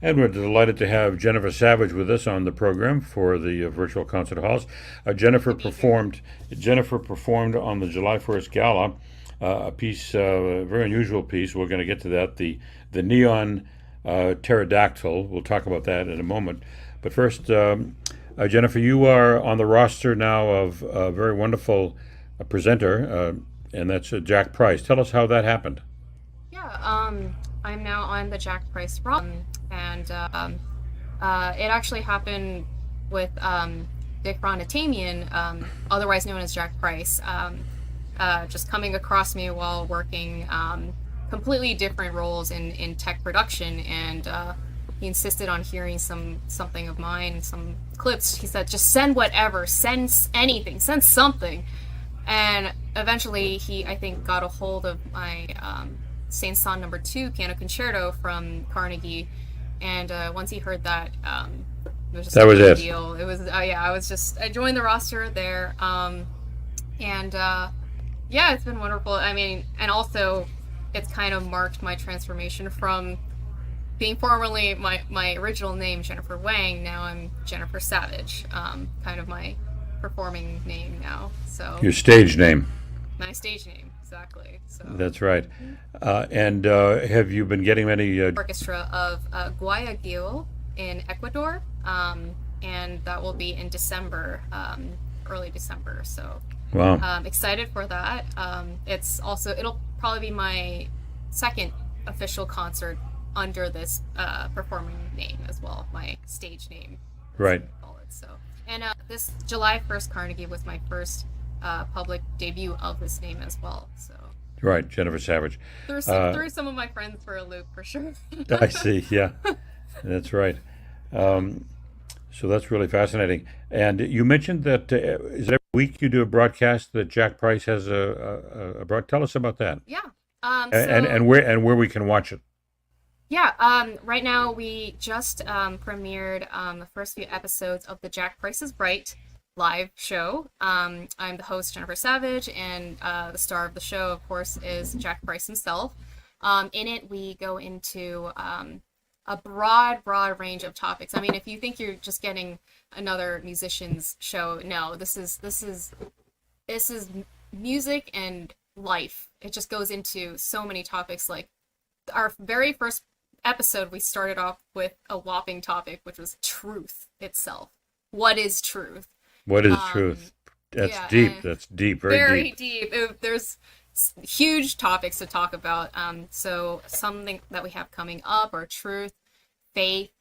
And we're delighted to have Jennifer Savage with us on the program for the virtual concert halls. Jennifer To be here. performed. Jennifer performed on the July 1st gala, a piece, a very unusual piece. We're going to get to that. The neon pterodactyl. We'll talk about that in a moment. But first, Jennifer, you are on the roster now of a very wonderful presenter, and that's Jack Price. Tell us how that happened. Yeah, I'm now on the Jack Price run, and it actually happened with Dick Ronatamian, otherwise known as Jack Price, just coming across me while working completely different roles in tech production, and he insisted on hearing something of mine, some clips. He said, "Just send whatever, send anything, send something." And eventually, he, I think, got a hold of my Saint Saëns Number 2 piano concerto from Carnegie, and once he heard that, it was just That a was done it. deal. It was yeah, I joined the roster there, and yeah, it's been wonderful. I mean, and also, it's kind of marked my transformation from being formerly my original name, Jennifer Wang. Now I'm Jennifer Savage, kind of my performing name now. So Your stage name. my stage name, exactly. So That's right. And have you been getting many? orchestra of Guayaquil in Ecuador, and that will be in December, early December. So Wow. excited for that. It's also it'll probably be my second official concert under this performing name as well, my stage name. That's Right. what I call it. So, and this July 1st Carnegie was my first public debut of this name as well. So Right. Jennifer Savage. Uh, threw some of my friends for a loop for sure. I see. Yeah, that's right. Um, so that's really fascinating. And you mentioned that is it every week you do a broadcast that Jack Price has a broad. Tell us about that, Yeah. and where we can watch it. Yeah, right now we just premiered the first few episodes of the Jack Price is Right live show. I'm the host, Jennifer Savage, and the star of the show, of course, is Jack Price himself. In it, we go into a broad range of topics. I mean, if you think you're just getting another musician's show, no, this is music and life. It just goes into so many topics. Like our very first episode, we started off with a whopping topic, which was truth itself. What is truth? What is Um, truth? That's yeah, deep. That's deep. Very very deep. deep. There's huge topics to talk about. So something that we have coming up are truth, faith,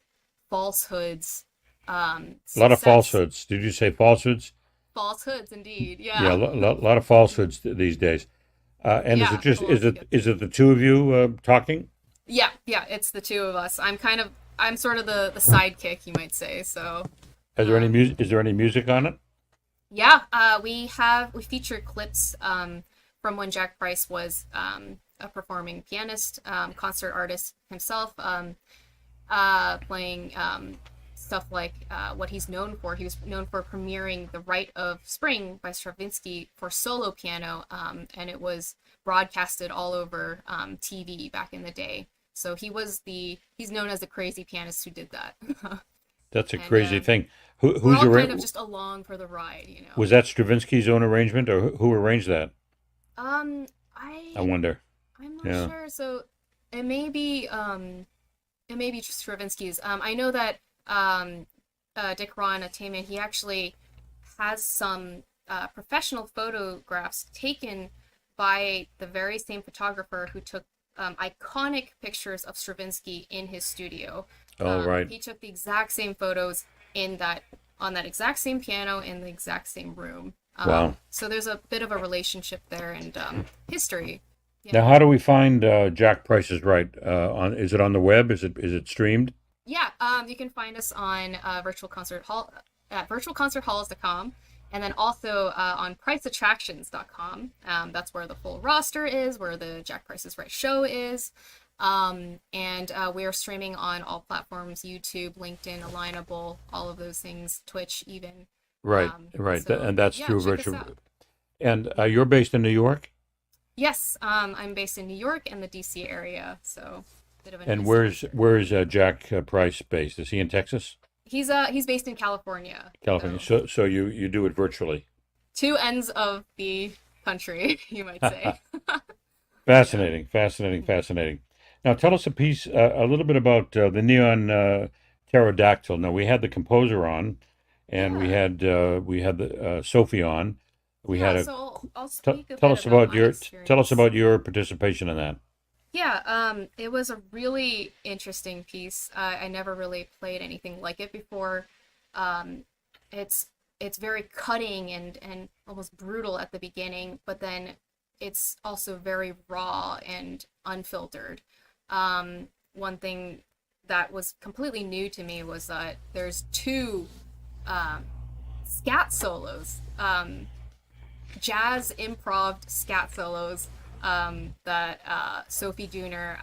falsehoods, A lot of success, falsehoods. Did you say falsehoods? falsehoods, indeed. Yeah, Yeah, lot of falsehoods these days. And is it yeah. just Well, it's good. is it the two of you talking? Yeah. It's the two of us. I'm sort of the sidekick, you might say. So Is there any um, music? Is there any music on it? yeah, we feature clips from when Jack Price was a performing pianist, concert artist himself, playing stuff like what he's known for. He was known for premiering The Rite of Spring by Stravinsky for solo piano, and it was broadcasted all over TV back in the day. So he's known as the crazy pianist who did that. That's a And crazy thing. Who, we're who's all kind arra- of just along for the ride, you know. Was that Stravinsky's own arrangement, or who arranged that? Um, I I wonder. I'm not Yeah. sure. So it may be just Stravinsky's. I know that Dick Ron Ataman, he actually has some professional photographs taken by the very same photographer who took iconic pictures of Stravinsky in his studio. Oh, right. He took the exact same photos in that on that exact same piano in the exact same room. Wow. So there's a bit of a relationship there and history. Now, Yeah. how do we find Jack Price is Right? On Is it on the web? Is it streamed? Yeah, you can find us on Virtual Concert Hall at virtualconcerthalls.com, and then also on priceattractions.com. That's where the full roster is, where the Jack Price is Right show is. And we are streaming on all platforms: YouTube, LinkedIn, Alignable, all of those things, Twitch, even. Right, right. So And that's yeah, through check us virtual. out. And you're based in New York? Yes, I'm based in New York and the DC area, so bit of an And East Coaster. where's Jack Price based? Is he in Texas? He's based in California, California. so So you do it virtually. two ends of the country, you might say. Yeah. Fascinating, fascinating, fascinating. Now tell us a little bit about the neon pterodactyl. Now we had the composer on, and Yeah. we had the Sophie on. We had Yeah, a so I'll speak a tell bit us about about my tell us experience. about your participation in that. Yeah, it was a really interesting piece. I never really played anything like it before. Um, it's it's very cutting and almost brutal at the beginning, but then it's also very raw and unfiltered. One thing that was completely new to me was that there's two um, scat solos. Jazz improv scat solos that Sophie Dooner,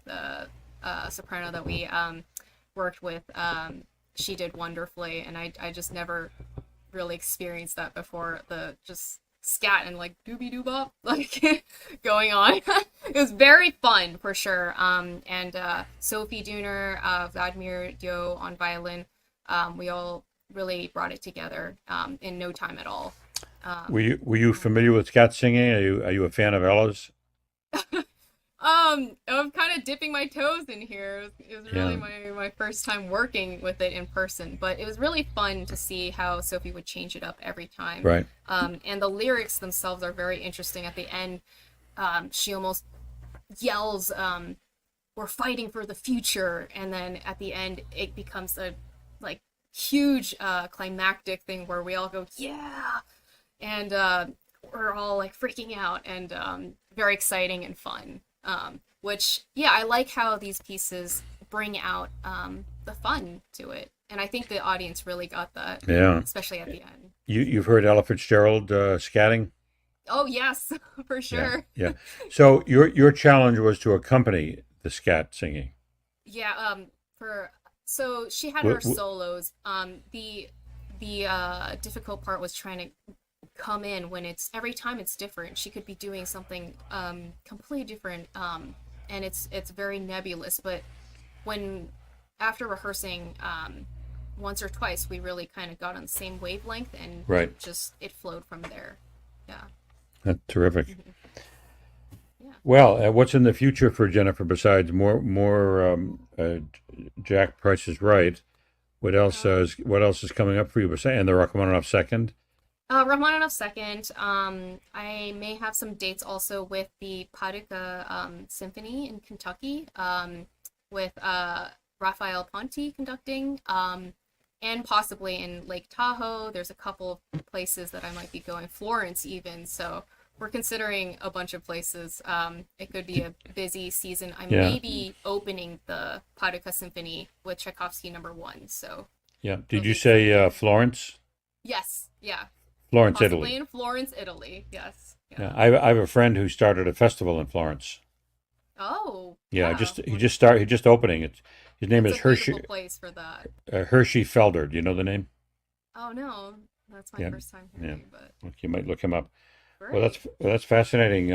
the soprano that we worked with, she did wonderfully, and I just never really experienced that before. The just scat and like doobie doo bop like going on. It was very fun for sure. And Sophie Dooner, Vladimir Dio on violin, we all really brought it together in no time at all. Were you familiar with scat singing? Are you a fan of Ella's? I'm kind of dipping my toes in here. It was really Yeah, my first time working with it in person, but it was really fun to see how Sophie would change it up every time. right. And the lyrics themselves are very interesting. At the end, she almost yells, "We're fighting for the future," and then at the end, it becomes a like huge climactic thing where we all go, "Yeah!" and we're all like freaking out and very exciting and fun. Which, yeah, I like how these pieces bring out the fun to it, and I think the audience really got that, Yeah. especially at the end. You've heard Ella Fitzgerald scatting? Oh yes, for Yeah, sure. yeah. So your challenge was to accompany the scat singing. Yeah. For so she had her W- w- solos. The difficult part was trying to come in when it's every time it's different. She could be doing something completely different, and it's very nebulous. But when after rehearsing once or twice, we really kind of got on the same wavelength, and Right. just it flowed from there. Yeah. That's terrific. Yeah. Well, what's in the future for Jennifer besides more Jack Price is Right? What else is coming up for you? And the Rachmaninoff second. Rachmaninoff second. I may have some dates also with the Paducah Symphony in Kentucky, with Raphael Ponti conducting, and possibly in Lake Tahoe. There's a couple of places that I might be going, Florence even. So we're considering a bunch of places. It could be a busy season. I Yeah, may be opening the Paducah Symphony with Tchaikovsky number one. So yeah. it'll Did you be say exciting. Florence? Yes, yeah. Florence, Possibly Italy. in Florence, Italy. Yes. Yeah. Yeah, I have a friend who started a festival in Florence. Oh, Yeah, yeah. he just opening it. His name It's is a beautiful place for that. Hershey Felder. Do you know the name? Oh no, that's my Yeah, first time yeah. hearing, but Look, you might look him up. Well, great. that's fascinating.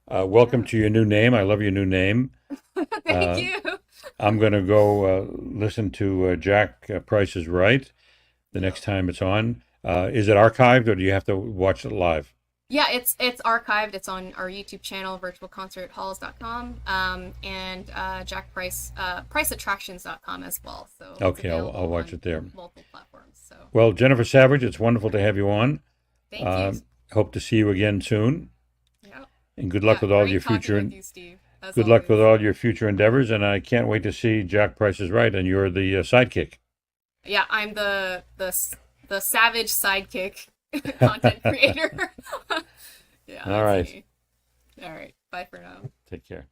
Welcome Yeah. to your new name. I love your new name. Thank Uh, you. I'm going to go listen to Jack Price is Right the Yep. next time it's on. Is it archived or do you have to watch it live? Yeah, it's archived. It's on our YouTube channel, virtualconcerthalls.com, and Jack Price, priceattractions.com as well. So it's Okay, I'll available watch on it there. multiple platforms. So Well, Jennifer Savage, it's wonderful to have you on. thank you. Hope to see you again soon. Yeah. And good luck Yeah, with all your great talking future with you, Steve, as good luck with always. all your future endeavors. And I can't wait to see Jack Price is Right, and you're the sidekick. Yeah, I'm the savage sidekick content creator. Yeah, All that's right, me. All right, bye for now. take care.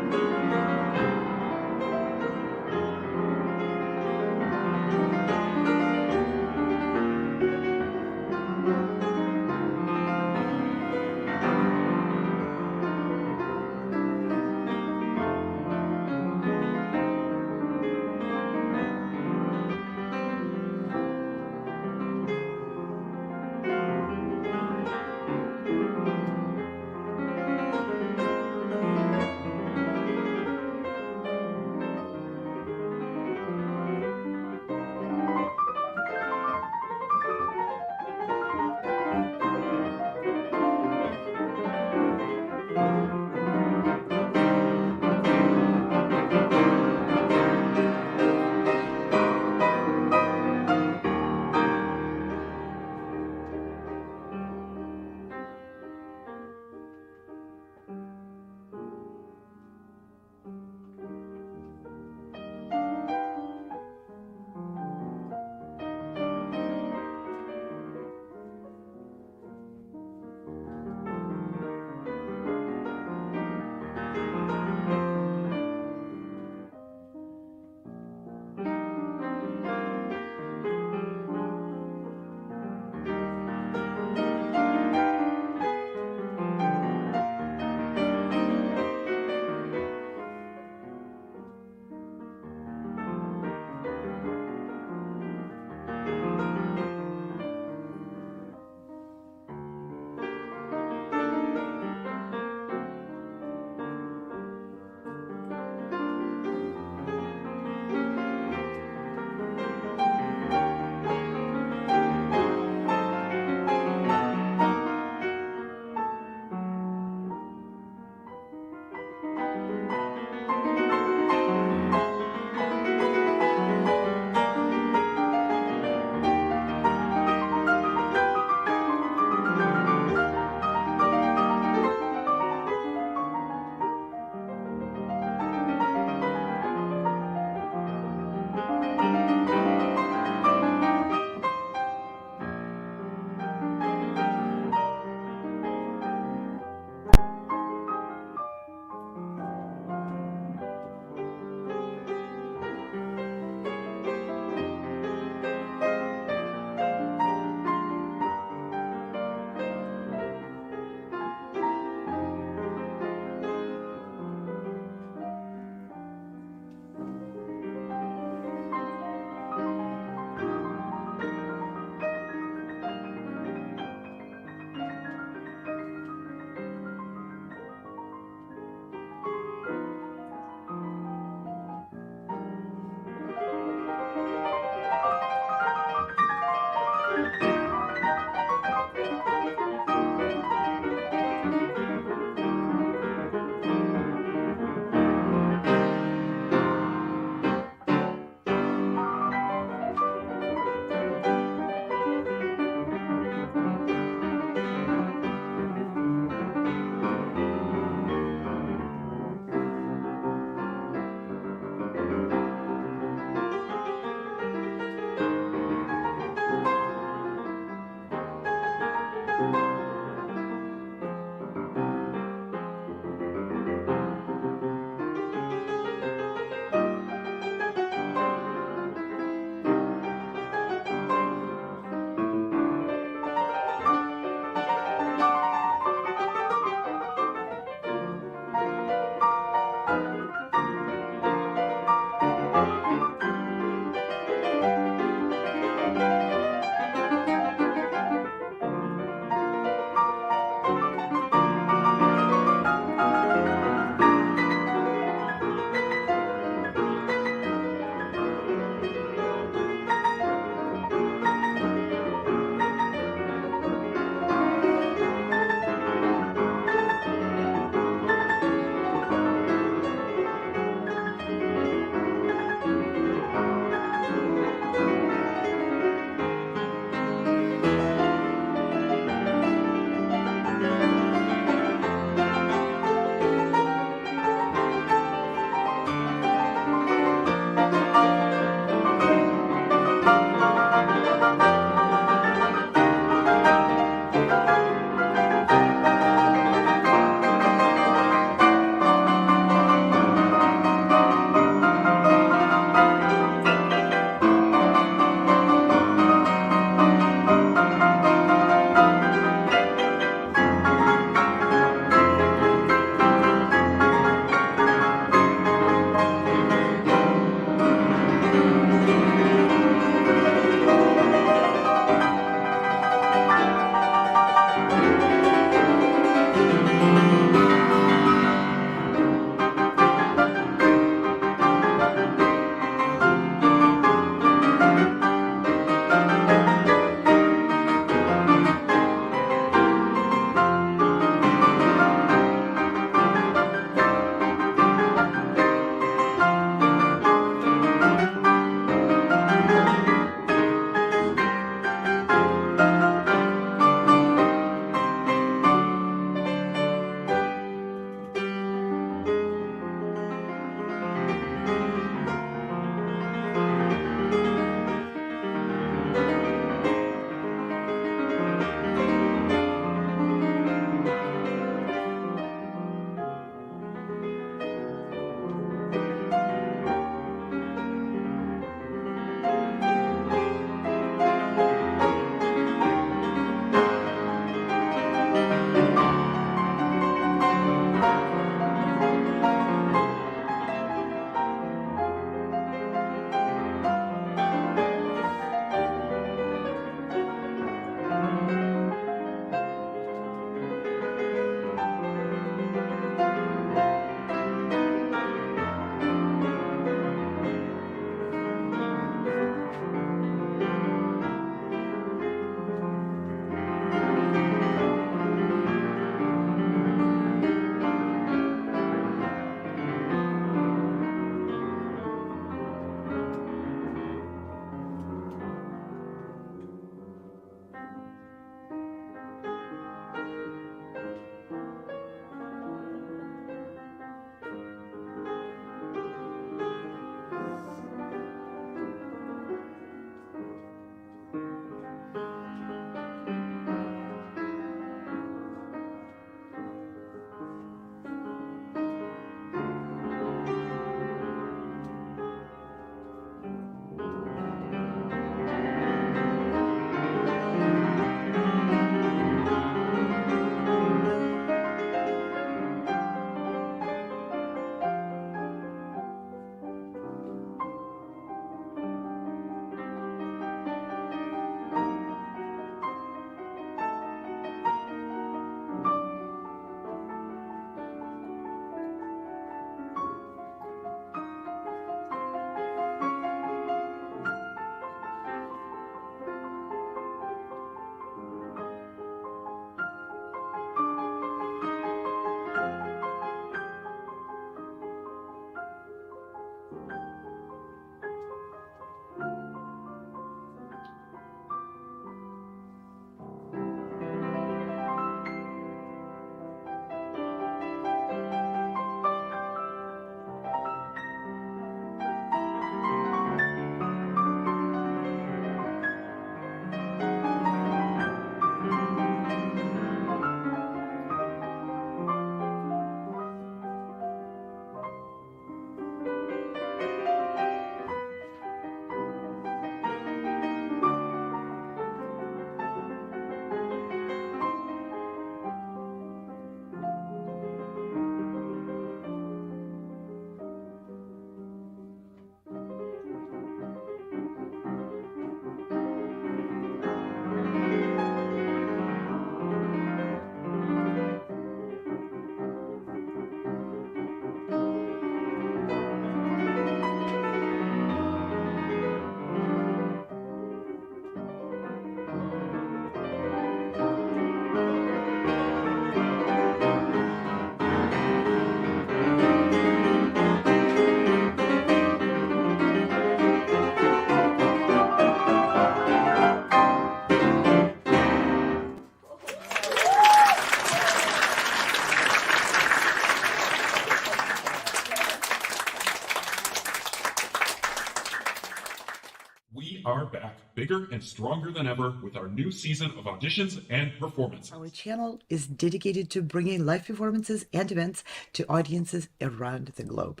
are back bigger and stronger than ever with our new season of auditions and performances. Our channel is dedicated to bringing live performances and events to audiences around the globe.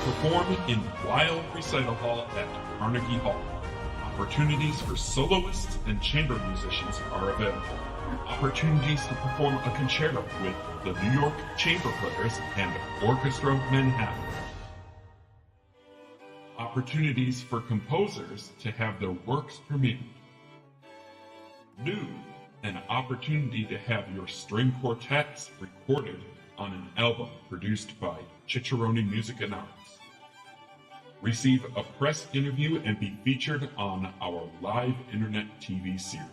Perform in Weill Recital Hall at Carnegie Hall. Opportunities for soloists and chamber musicians are available. Opportunities to perform a concerto with the New York Chamber Players and Orchestra Manhattan. Opportunities for composers to have their works premiered. New, an opportunity to have your string quartets recorded on an album produced by Cicciarone Music and Arts. Receive a press interview and be featured on our live internet TV series.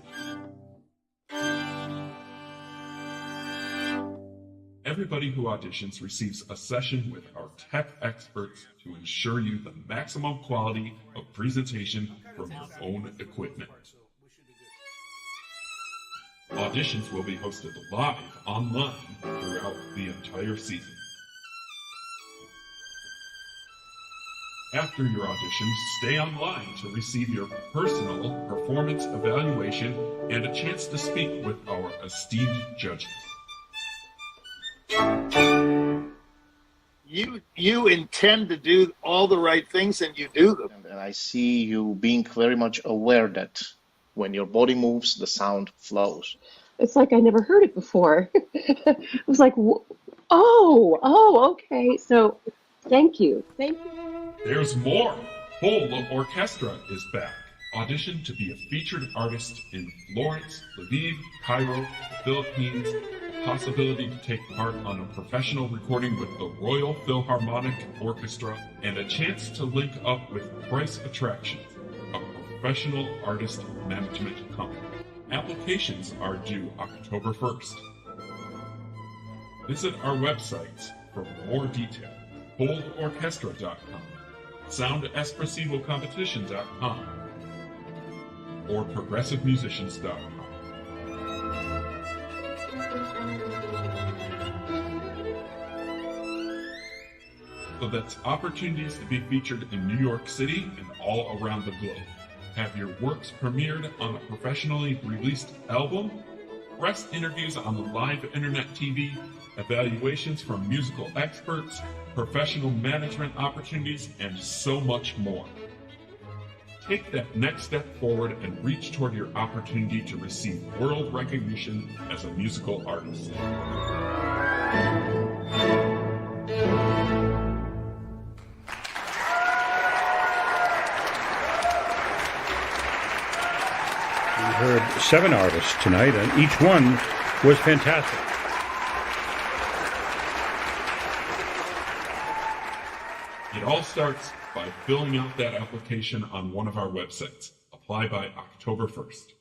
Everybody who auditions receives a session with our tech experts to ensure you the maximum quality of presentation from your own equipment. Auditions will be hosted live online throughout the entire season. After your audition, stay online to receive your personal performance evaluation and a chance to speak with our esteemed judges. You intend to do all the right things and you do them. And I see you being very much aware that when your body moves, the sound flows. It's like I never heard it before. I was like, oh, okay. So thank you. There's more. Whole Orchestra is back. Audition to be a featured artist in Florence, Lviv, Cairo, the Philippines, a possibility to take part on a professional recording with the Royal Philharmonic Orchestra, and a chance to link up with Price Attractions, a professional artist management company. Applications are due October 1st. Visit our websites for more detail. BoldOrchestra.com, SoundEspressivoCompetition.com, or ProgressiveMusicians.com. So that's opportunities to be featured in New York City and all around the globe. Have your works premiered on a professionally released album, press interviews on the live internet TV, evaluations from musical experts, professional management opportunities, and so much more. Take that next step forward and reach toward your opportunity to receive world recognition as a musical artist. We heard 7 artists tonight, and each one was fantastic. It all starts by filling out that application on one of our websites. Apply by October 1st.